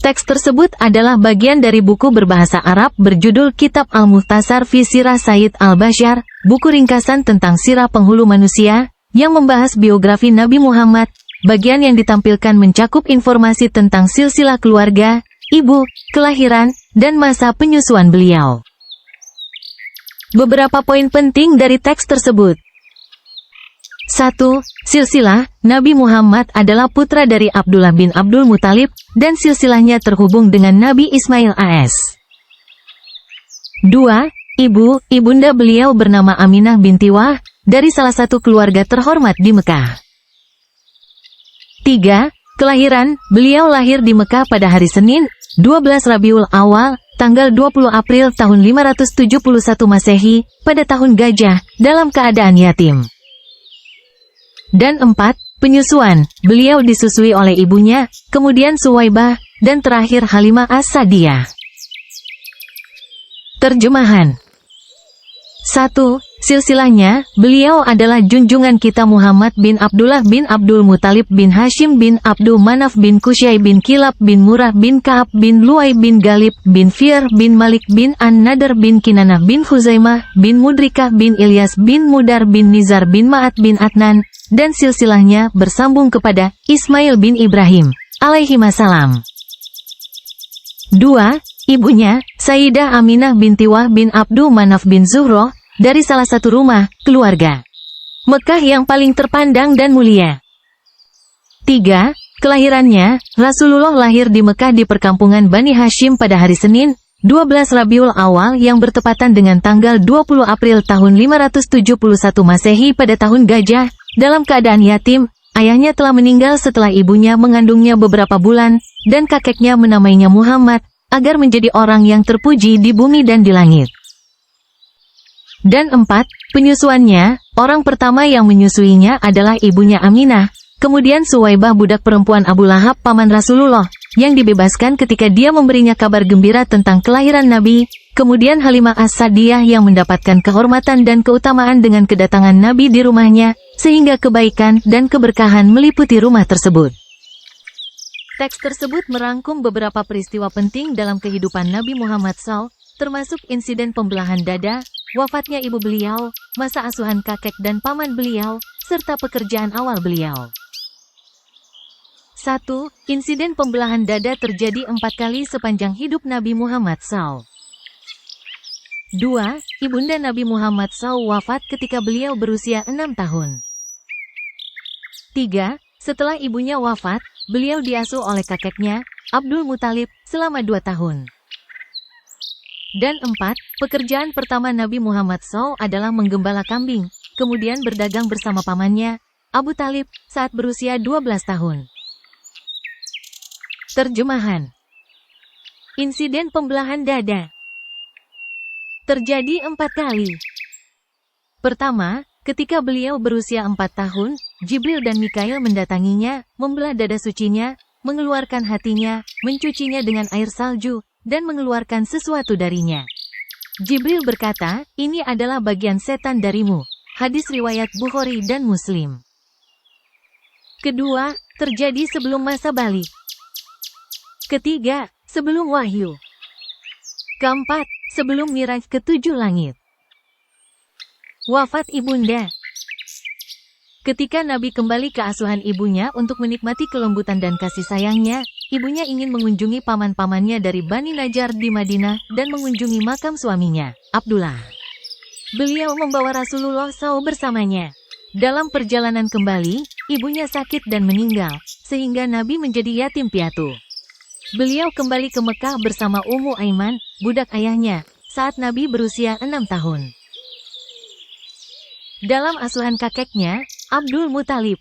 Teks tersebut adalah bagian dari buku berbahasa Arab berjudul Kitab Al-Mukhtasar fi Sirah Sayyid Al-Bashar, buku ringkasan tentang sirah penghulu manusia, yang membahas biografi Nabi Muhammad. Bagian yang ditampilkan mencakup informasi tentang silsilah keluarga, ibu, kelahiran, dan masa penyusuan beliau. Beberapa poin penting dari teks tersebut. 1. Silsilah, Nabi Muhammad adalah putra dari Abdullah bin Abdul Muthalib, dan silsilahnya terhubung dengan Nabi Ismail AS. 2. Ibunda beliau bernama Aminah binti Wahb, dari salah satu keluarga terhormat di Mekah. 3. Kelahiran, beliau lahir di Mekah pada hari Senin, 12 Rabiul Awal, tanggal 20 April tahun 571 Masehi, pada tahun Gajah, dalam keadaan yatim. Dan 4. Penyusuan, beliau disusui oleh ibunya, kemudian Suwaibah, dan terakhir Halimah As-Sa'diyah. Terjemahan. 1. Silsilahnya, beliau adalah junjungan kita Muhammad bin Abdullah bin Abdul Muthalib bin Hashim bin Abdul Manaf bin Qusay bin Kilab bin Murrah bin Ka'ab bin Lu'ay bin Galib bin Fir bin Malik bin An-Nadar bin Kinanah bin Khuzaimah bin Mudrikah bin Ilyas bin Mudar bin Nizar bin Ma'at bin Adnan, dan silsilahnya bersambung kepada Ismail bin Ibrahim, alaihimassalam. 2. Ibunya, Sayyidah Aminah binti Wahb bin Abdul Manaf bin Zuhroh, dari salah satu rumah, keluarga Mekah yang paling terpandang dan mulia. 3. Kelahirannya, Rasulullah lahir di Mekah di perkampungan Bani Hashim pada hari Senin, 12 Rabiul Awal yang bertepatan dengan tanggal 20 April tahun 571 Masehi pada tahun Gajah, dalam keadaan yatim. Ayahnya telah meninggal setelah ibunya mengandungnya beberapa bulan, dan kakeknya menamainya Muhammad, agar menjadi orang yang terpuji di bumi dan di langit. Dan 4. Penyusuannya, orang pertama yang menyusuinya adalah ibunya Aminah, kemudian Suwaibah budak perempuan Abu Lahab paman Rasulullah, yang dibebaskan ketika dia memberinya kabar gembira tentang kelahiran Nabi, kemudian Halimah As-Sa'diyah yang mendapatkan kehormatan dan keutamaan dengan kedatangan Nabi di rumahnya, sehingga kebaikan dan keberkahan meliputi rumah tersebut. Teks tersebut merangkum beberapa peristiwa penting dalam kehidupan Nabi Muhammad SAW, termasuk insiden pembelahan dada, wafatnya ibu beliau, masa asuhan kakek dan paman beliau, serta pekerjaan awal beliau. 1. Insiden pembelahan dada terjadi 4 kali sepanjang hidup Nabi Muhammad SAW. 2. Ibunda Nabi Muhammad SAW wafat ketika beliau berusia 6 tahun. 3. Setelah ibunya wafat, beliau diasuh oleh kakeknya, Abdul Muthalib, selama 2 tahun. Dan 4. Pekerjaan pertama Nabi Muhammad SAW adalah menggembala kambing, kemudian berdagang bersama pamannya, Abu Talib, saat berusia 12 tahun. Terjemahan. Insiden pembelahan dada terjadi 4 kali. Pertama, ketika beliau berusia 4 tahun, Jibril dan Mikail mendatanginya, membelah dada sucinya, mengeluarkan hatinya, mencucinya dengan air salju, dan mengeluarkan sesuatu darinya. Jibril berkata, "Ini adalah bagian setan darimu." Hadis riwayat Bukhari dan Muslim. Kedua, terjadi sebelum masa balik. Ketiga, sebelum wahyu. Keempat, sebelum Miraj ke 7 langit. Wafat ibunda. Ketika Nabi kembali ke asuhan ibunya untuk menikmati kelembutan dan kasih sayangnya, ibunya ingin mengunjungi paman-pamannya dari Bani Najjar di Madinah dan mengunjungi makam suaminya, Abdullah. Beliau membawa Rasulullah SAW bersamanya. Dalam perjalanan kembali, ibunya sakit dan meninggal, sehingga Nabi menjadi yatim piatu. Beliau kembali ke Mekah bersama Ummu Aiman, budak ayahnya, saat Nabi berusia 6 tahun. Dalam asuhan kakeknya, Abdul Muthalib.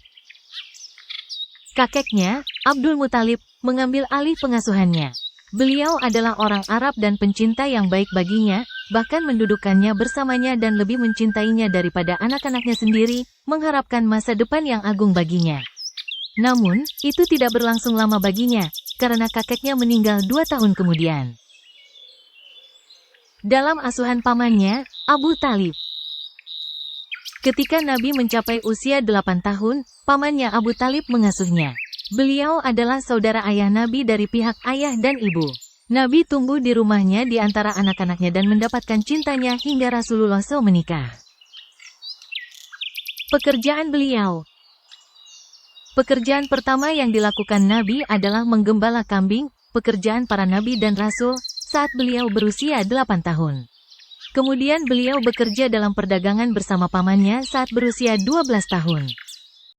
Kakeknya, Abdul Muthalib, mengambil alih pengasuhannya. Beliau adalah orang Arab dan pencinta yang baik baginya, bahkan mendudukkannya bersamanya dan lebih mencintainya daripada anak-anaknya sendiri, mengharapkan masa depan yang agung baginya. Namun, itu tidak berlangsung lama baginya, karena kakeknya meninggal 2 tahun kemudian. Dalam asuhan pamannya, Abu Talib. Ketika Nabi mencapai usia 8 tahun, pamannya Abu Talib mengasuhnya. Beliau adalah saudara ayah Nabi dari pihak ayah dan ibu. Nabi tumbuh di rumahnya di antara anak-anaknya dan mendapatkan cintanya hingga Rasulullah SAW menikah. Pekerjaan beliau. Pekerjaan pertama yang dilakukan Nabi adalah menggembala kambing, pekerjaan para Nabi dan Rasul, saat beliau berusia 8 tahun. Kemudian beliau bekerja dalam perdagangan bersama pamannya saat berusia 12 tahun.